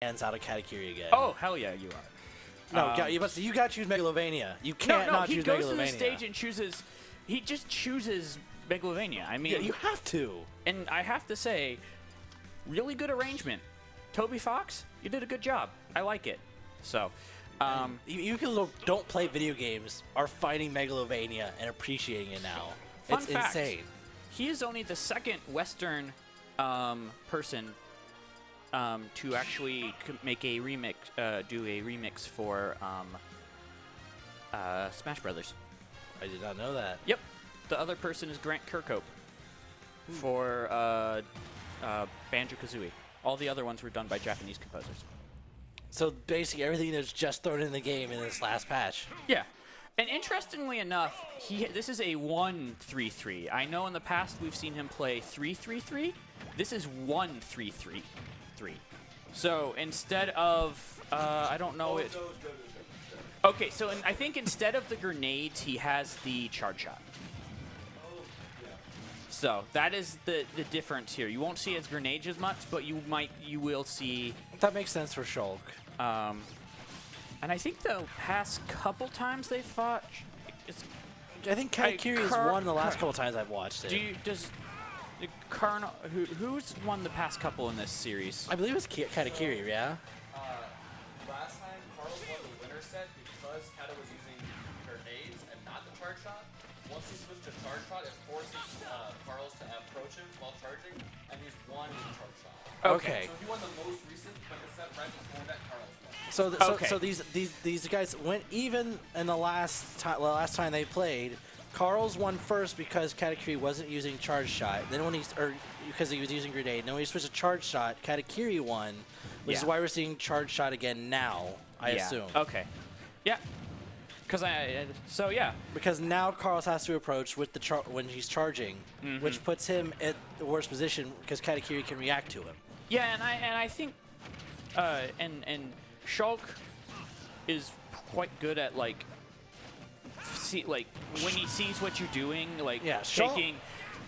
hands out of Katakiri again. Oh, hell yeah, you are. No, you got to choose Megalovania. You can't not choose Megalovania. No, he goes to the stage and chooses. He just chooses Megalovania. I mean, yeah, you have to. And I have to say, really good arrangement. Toby Fox, you did a good job. I like it. So, you can don't play video games are finding Megalovania and appreciating it now. Fun it's fact, insane. He is only the second Western person to actually make a remix, do a remix for Smash Brothers. I did not know that. Yep. The other person is Grant Kirkhope for Banjo-Kazooie. All the other ones were done by Japanese composers. So basically everything that's just thrown in the game in this last patch. Yeah. And interestingly enough, this is a 1-3-3. I know in the past we've seen him play 3-3-3. This is 1-3-3-3. So instead of, I don't know it. Okay, so I think instead of the grenades, he has the charge shot. So that is the difference here. You won't see his grenades as much, but you will see. That makes sense for Shulk. And I think the past couple times they fought, I think Katakiri's won the last couple times I've watched it. Does who's won the past couple in this series? I believe it's Katakiri, yeah. Last time Carls won the winner set because Kata was using grenades and not the charge shot. Once he switched to charge shot, it forces Carls to approach him while charging, and he's won with the charge shot. Okay. So he won the most recent, but the set right before that Carls won. So these guys went even in the last time they played. Carls won first because Katakiri wasn't using charge shot. Then because he was using grenade. Then when he switched to charge shot, Katakiri won, which is why we're seeing charge shot again now. I assume. Okay. Yeah. Because Because now Carls has to approach with when he's charging, which puts him at the worst position because Katakiri can react to him. Yeah, and I think and Shulk is quite good at when he sees what you're doing, taking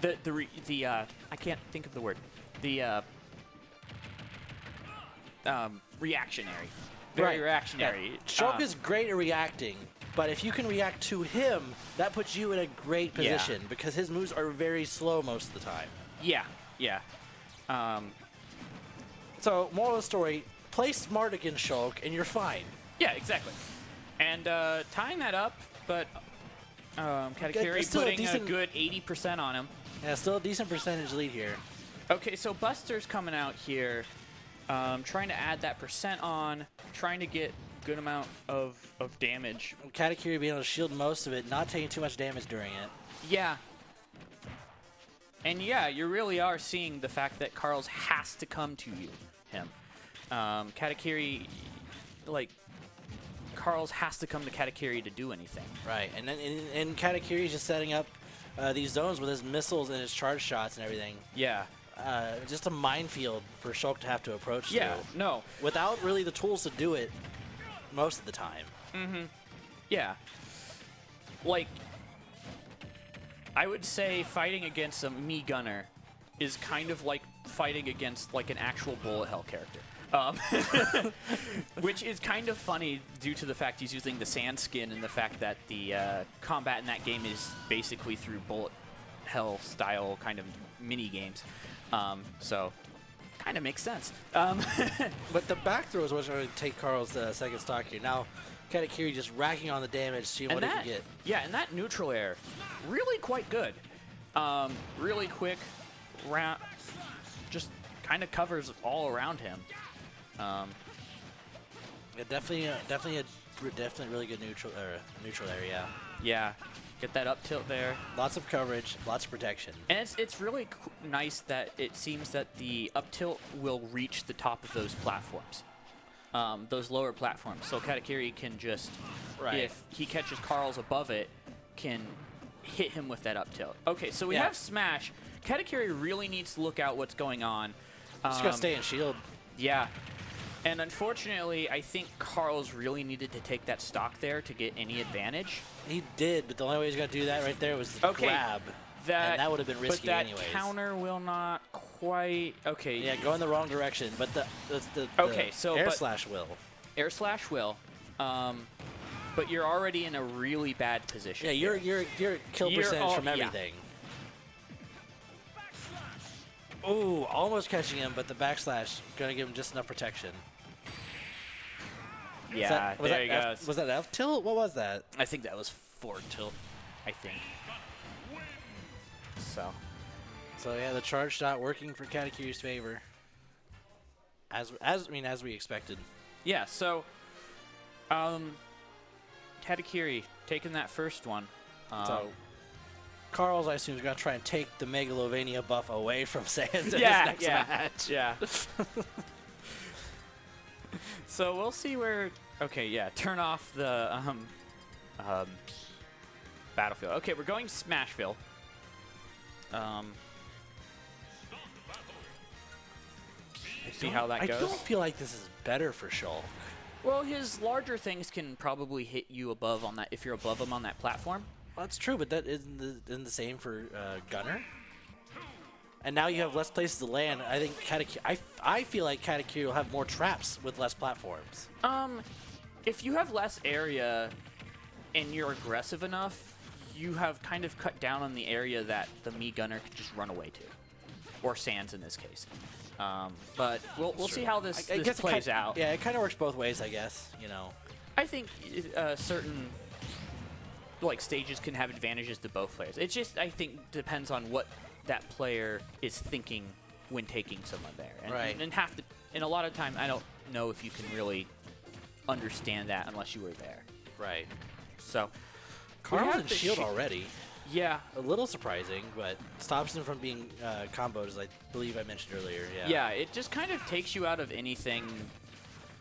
the I can't think of the word, the reactionary, very reactionary. Yeah. Shulk is great at reacting, but if you can react to him, that puts you in a great position because his moves are very slow most of the time. Yeah, yeah. So, moral of the story, play smart against Shulk and you're fine. Yeah, exactly. And tying that up, but Katakiri putting a good 80% on him. Yeah, still a decent percentage lead here. Okay, so Buster's coming out here, trying to add that percent on, trying to get good amount of damage. Katakiri being able to shield most of it, not taking too much damage during it. Yeah. And yeah, you really are seeing the fact that Carls has to come to him. Katakiri, Carls has to come to Katakiri to do anything. Right, and then Katakiri is just setting up these zones with his missiles and his charge shots and everything. Yeah. Just a minefield for Shulk to have to approach Yeah, through. no. Without really the tools to do it most of the time. Mm-hmm. Yeah. I would say fighting against a Mii Gunner is kind of like fighting against an actual bullet hell character. Which is kind of funny due to the fact he's using the sand skin and the fact that the combat in that game is basically through bullet hell style kind of mini games. So kind of makes sense. But the back throw is what's going to take Carl's second stock here. Now, Katakiri just racking on the damage, seeing what he can get. Yeah, and that neutral air, really quite good. Really quick, just kind of covers all around him. Yeah, definitely really good neutral area. Yeah, get that up tilt there. Lots of coverage, lots of protection. And it's really nice that it seems that the up tilt will reach the top of those platforms, those lower platforms. So Katakiri can just, if he catches Carls above it, can hit him with that up tilt. Okay, so we have Smash. Katakiri really needs to look out what's going on. Just gotta stay in shield. Yeah. And unfortunately, I think Carls really needed to take that stock there to get any advantage. He did, but the only way he's got to do that right there was grab. and that would have been risky but that anyways. Counter will not quite. Okay. Yeah, go in the wrong direction, but the air slash will. Air slash will. But you're already in a really bad position. Yeah, you're kill percentage from everything. Ooh, almost catching him, but the backslash gonna give him just enough protection. Yeah, there he goes. Was that F tilt? What was that? I think that was forward tilt. I think. So yeah, the charge shot working for Katakiri's favor. As we expected. Yeah. So, Katakiri taking that first one. So Carls, I assume, is gonna try and take the Megalovania buff away from Sans in this Yeah, next yeah, match. yeah. So we'll see where. Okay, yeah. Turn off the battlefield. Okay, we're going Smashville. See how that goes. I don't feel like this is better for Shulk. Well, his larger things can probably hit you above on that if you're above him on that platform. Well, that's true, but that isn't the same for Gunner. And now you have less places to land. I think Katakiri. I feel like Katakiri will have more traps with less platforms. If you have less area and you're aggressive enough, you have kind of cut down on the area that the Mii Gunner could just run away to, or Sans in this case. But we'll see how this plays out. Yeah, it kind of works both ways, I guess. You know. I think certain stages can have advantages to both players. It just I think depends on what that player is thinking when taking someone there. And, right. And a lot of time I don't know if you can really understand that unless you were there. Right. So Carls and shield already. Yeah. A little surprising, but stops him from being comboed, as I believe I mentioned earlier. Yeah. Yeah, it just kind of takes you out of anything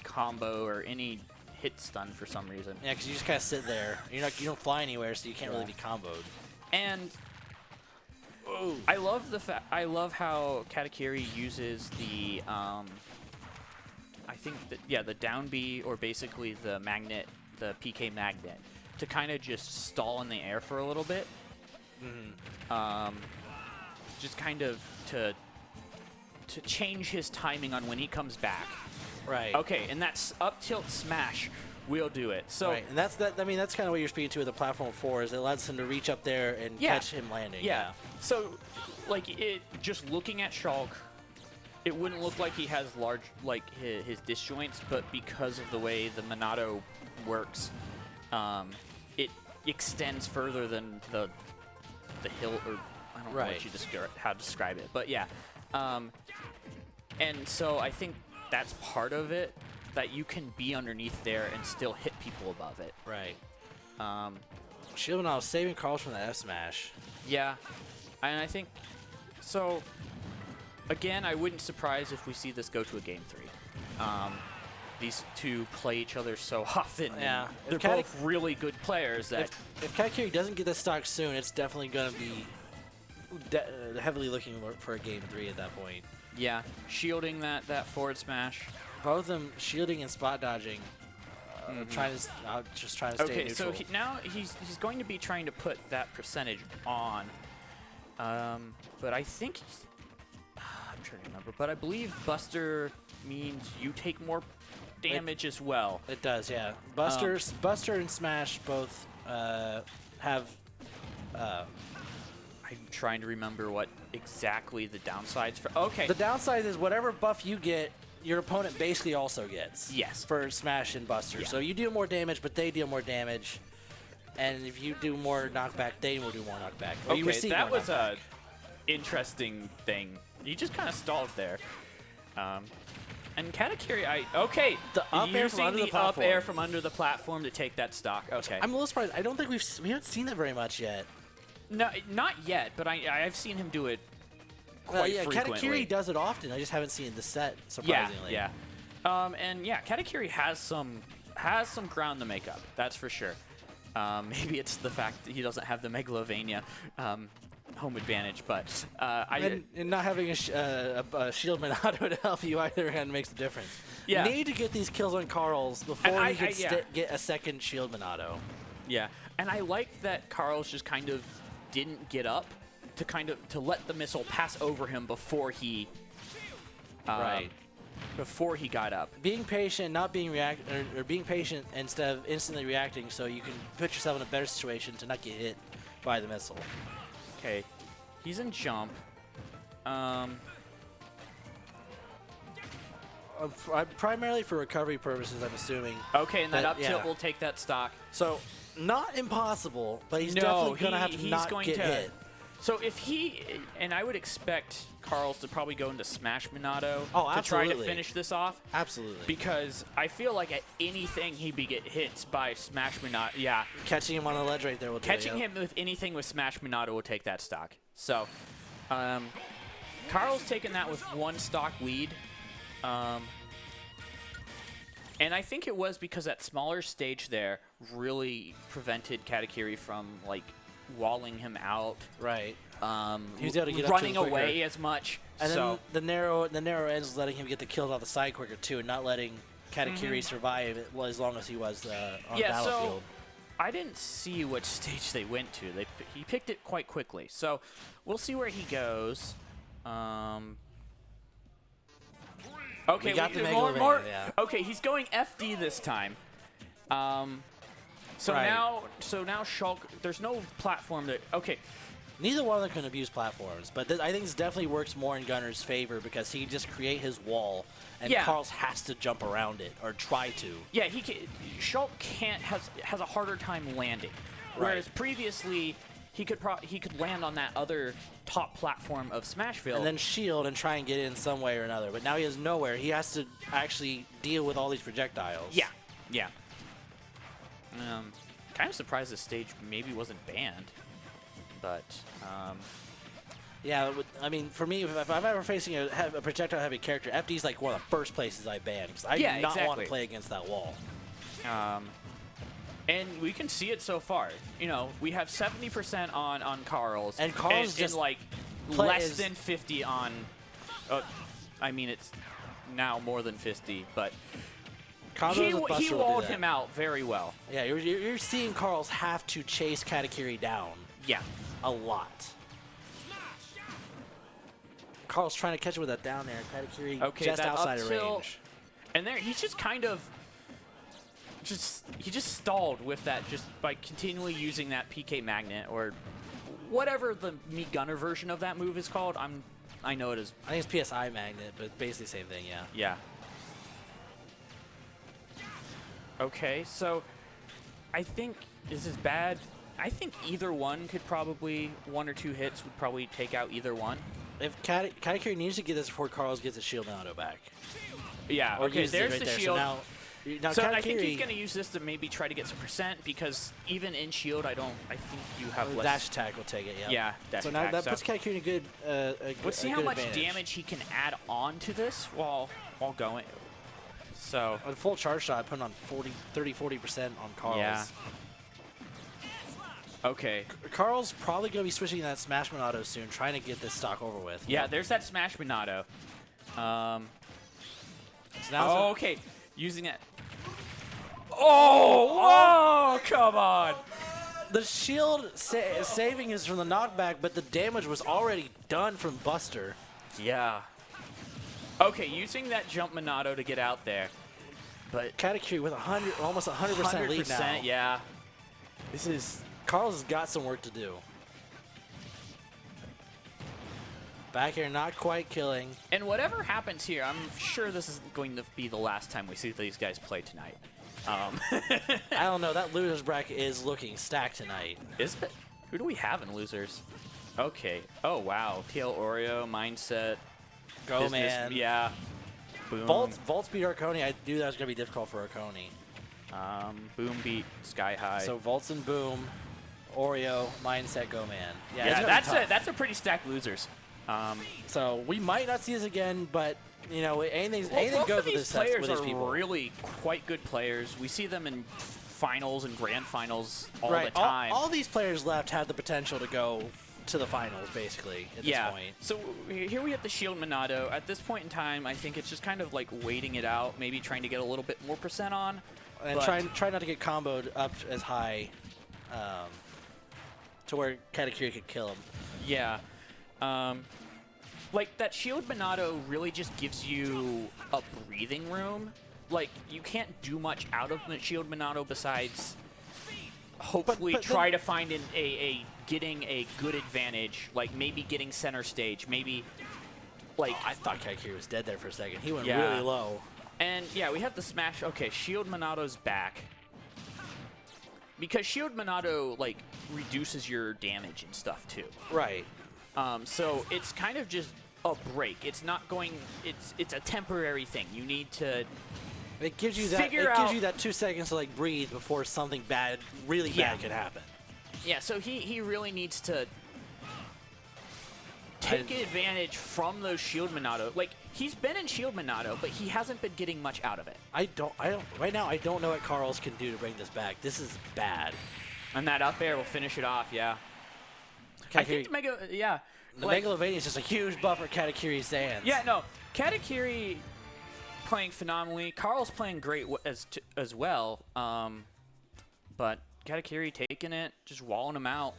combo or any hit stun for some reason. Yeah, because you just kind of sit there. You don't fly anywhere, so you can't really be comboed. And I love how Katakiri uses the I think that the down B, or basically the magnet, the PK magnet, to kind of just stall in the air for a little bit. Just kind of to change his timing on when he comes back. Right. Okay, and that's up tilt smash will do it. So right. And that's kind of what you're speaking to with the platform 4 is it allows him to reach up there and catch him landing. Yeah. So just looking at Shulk, it wouldn't look like he has large his disjoints, but because of the way the Monado works, it extends further than the hill, or I don't know how to describe it, but yeah. And so I think that's part of it, that you can be underneath there and still hit people above it. Right. Shield now saving Carls from the F smash. Yeah, and I think so. Again, I wouldn't surprise if we see this go to a game 3. These two play each other so often. Yeah, they're both really good players. That if Katakiri doesn't get this stock soon, it's definitely going to be heavily looking for a game 3 at that point. Yeah, shielding that forward smash. Both of them shielding and spot dodging. Trying to stay neutral. So now he's going to be trying to put that percentage on. But I think I'm trying to remember. But I believe Buster means you take more damage as well. It does, yeah. Buster and Smash both have. I'm trying to remember what exactly the downsides for. Okay. The downside is whatever buff you get, your opponent basically also gets. Yes. For Smash and Buster. Yeah. So you deal more damage, but they deal more damage. And if you do more knockback, they will do more knockback. Or you receive that more was knockback. a interesting thing. You just kind of stalled there. And Katakiri, the up air from under the up platform. air from under the platform to take that stock. Okay. I'm a little surprised. I don't think we haven't seen that very much yet. No, not yet, but I've seen him do it quite frequently. Katakiri does it often. I just haven't seen the set, surprisingly. Yeah. And yeah, Katakiri has some ground to make up. That's for sure. Maybe it's the fact that he doesn't have the Megalovania home advantage, but and not having a shield Monado to help you either hand makes the difference. Yeah. You need to get these kills on Carls before he can get a second shield Monado. Yeah, and I like that Carls just kind of didn't get up to let the missile pass over him before he before he got up. Being patient, not being or being patient instead of instantly reacting, so you can put yourself in a better situation to not get hit by the missile. Okay, he's in jump. Primarily for recovery purposes, I'm assuming. Okay, and that up tilt will take that stock. So, not impossible, but he's definitely going to have to not get hit. So if he, and I would expect Carls to probably go into Smash Minato to try to finish this off. Absolutely. Because I feel like at anything he'd be get hit by Smash Minato. Yeah. Catching him on the ledge right there will do it. Catching him with anything with Smash Minato will take that stock. So, Carl's taking that with 1 stock lead. And I think it was because that smaller stage there really prevented Katakiri from, like, walling him out. Right. He was able to get running away as much. And then the narrow ends was letting him get the kills off the side quicker, too, and not letting Katakiri survive as long as he was on the battlefield. So I didn't see which stage they went to. He picked it quite quickly. So we'll see where he goes. Okay, we got the Mega yeah. Okay, he's going FD this time. So now Shulk, there's no platform that. Okay, neither one of them can abuse platforms, but I think this definitely works more in Gunner's favor because he can just create his wall, and Carls has to jump around it or try to. Yeah, Shulk has a harder time landing, whereas previously he could land on that other top platform of Smashville and then shield and try and get in some way or another. But now he has nowhere. He has to actually deal with all these projectiles. Yeah, yeah. Kind of surprised this stage maybe wasn't banned, but yeah. I mean, for me, if I'm ever facing a projectile-heavy character, FD is like one of the first places I ban because I do not want to play against that wall. And we can see it so far. You know, we have 70% on Carls, and Carls just like less than 50 on. I mean, it's now more than 50, but. He walled him out very well. Yeah, you're seeing Carls have to chase Katakiri down. Yeah. A lot. Carls trying to catch him with that down there. Katakiri just outside of range. And there, he's just kind of... He just stalled with that just by continually using that PK magnet or whatever the Me Gunner version of that move is called. I know it is. I think it's PSI magnet, but basically the same thing, yeah. Yeah. Okay, so I think this is bad. I think either one could probably, 1 or 2 hits would probably take out either one. If Katakiri needs to get this before Carls gets his shield auto back. Yeah, okay, there's the shield. So I think he's going to use this to maybe try to get some percent because even in shield, I think you have less. Dash attack will take it, yeah. Yeah, dash so attack. now that puts Katakiri in a good Let's see how much damage he can add on to this while going. So a full charge shot, putting on 30-40% on Carls. Yeah. Okay. Carls probably going to be switching that Smash Minato soon, trying to get this stock over with. Yeah, there's that Smash Minato. So now okay. Using it. Oh, come on. The shield saving is from the knockback, but the damage was already done from Buster. Yeah. Okay, using that jump Minato to get out there. But Katakiri with almost 100% lead now. Yeah. Carls has got some work to do. Back air not quite killing. And whatever happens here, I'm sure this is going to be the last time we see these guys play tonight. I don't know. That losers bracket is looking stacked tonight. Is it? Who do we have in losers? Okay. Oh, wow. TL Oreo, Mindset. Go, man. Yeah. Boom. Volts beat Arconi. I knew that was going to be difficult for Arconi. Boom beat Sky High. So Volts and Boom, Oreo, Mindset, Go, man. Yeah, that's a pretty stacked losers. So we might not see this again, but you know, anything goes with this. Players are really quite good players. We see them in finals and grand finals all the time. All these players left have the potential to go to the finals, basically, at this point. So here we have the Shield Minato. At this point in time, I think it's just kind of like waiting it out, maybe trying to get a little bit more percent on. And try not to get comboed up as high to where Katakiri could kill him. Yeah. Like, that Shield Minato really just gives you a breathing room. Like, you can't do much out of the Shield Minato besides hopefully try to find getting a good advantage, like maybe getting center stage, maybe like... I thought Katakiri was dead there for a second. He went really low. And yeah, we have the smash. Okay, Shield Minato's back. Because Shield Minato, like, reduces your damage and stuff too. Right. So it's kind of just a break. It's not going... It's a temporary thing. You need to... It gives you that. It gives you that 2 seconds to like breathe before something bad, really bad, can happen. Yeah. So he really needs to take advantage from those Shield Minato. Like, he's been in Shield Minato, but he hasn't been getting much out of it. I don't. Right now, I don't know what Carls can do to bring this back. This is bad. And that up air will finish it off. Yeah. Katakiri, I think Mega. Yeah. The Megalovania is just a huge buffer Katakiri's hands. Yeah. No. Katakiri playing phenomenally. Carl's playing great as well. But Katakiri taking it, just walling him out.